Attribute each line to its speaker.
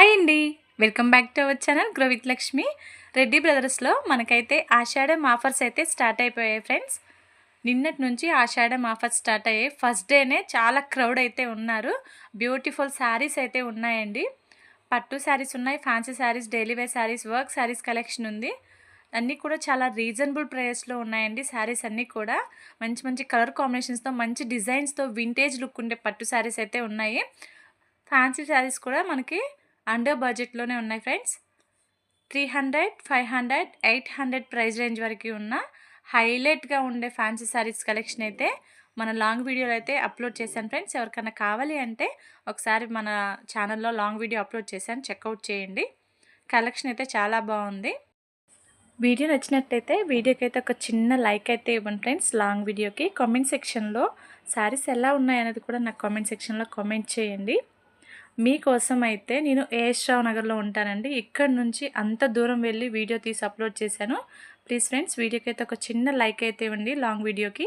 Speaker 1: Hi అండి. Welcome back to our channel grow with Lakshmi. Reddy బ్రదర్స్‌లో మనకైతే ఆషాఢం ఆఫర్స్ అయితే స్టార్ట్ అయిపోయాయి ఫ్రెండ్స్. నిన్నటి నుంచి ఆషాఢం ఆఫర్స్ స్టార్ట్ అయ్యాయి. ఫస్ట్ డేనే చాలా క్రౌడ్ అయితే ఉన్నారు. బ్యూటిఫుల్ శారీస్ అయితే ఉన్నాయండి. పట్టు శారీస్ ఉన్నాయి, fancy saris, daily wear saris, work saris collection ఉంది. అన్నీ కూడా చాలా రీజనబుల్ ప్రైస్‌లో ఉన్నాయండి. శారీస్ అన్నీ కూడా మంచి మంచి కలర్ కాంబినేషన్స్‌తో, మంచి డిజైన్స్‌తో, వింటేజ్ లుక్ ఉండే పట్టు శారీస్ అయితే ఉన్నాయి. ఫ్యాన్సీ శారీస్ కూడా మనకి అండర్ బడ్జెట్లోనే ఉన్నాయి ఫ్రెండ్స్. 300, 500, 800 ప్రైస్ రేంజ్ వరకు ఉన్న హైలైట్గా ఉండే ఫ్యాన్సీ శారీస్ కలెక్షన్ అయితే మన లాంగ్ వీడియోలో అయితే అప్లోడ్ చేశాను ఫ్రెండ్స్. ఎవరికైనా కావాలి అంటే ఒకసారి మన ఛానల్లో లాంగ్ వీడియో అప్లోడ్ చేశాను, చెక్అవుట్ చేయండి. కలెక్షన్ అయితే చాలా బాగుంది. వీడియో నచ్చినట్టయితే వీడియోకి అయితే ఒక చిన్న లైక్ అయితే ఇవ్వండి ఫ్రెండ్స్. లాంగ్ వీడియోకి కామెంట్ సెక్షన్లో శారీస్ ఎలా ఉన్నాయనేది కూడా నాకు కామెంట్ సెక్షన్లో కామెంట్ చేయండి. మీకోసం అయితే నేను ఏఎస్ రావు నగర్లో ఉంటానండి. ఇక్కడ నుంచి అంత దూరం వెళ్ళి వీడియో తీసి అప్లోడ్ చేశాను. ప్లీజ్ ఫ్రెండ్స్ వీడియోకి అయితే ఒక చిన్న లైక్ అయితే ఇవ్వండి లాంగ్ వీడియోకి.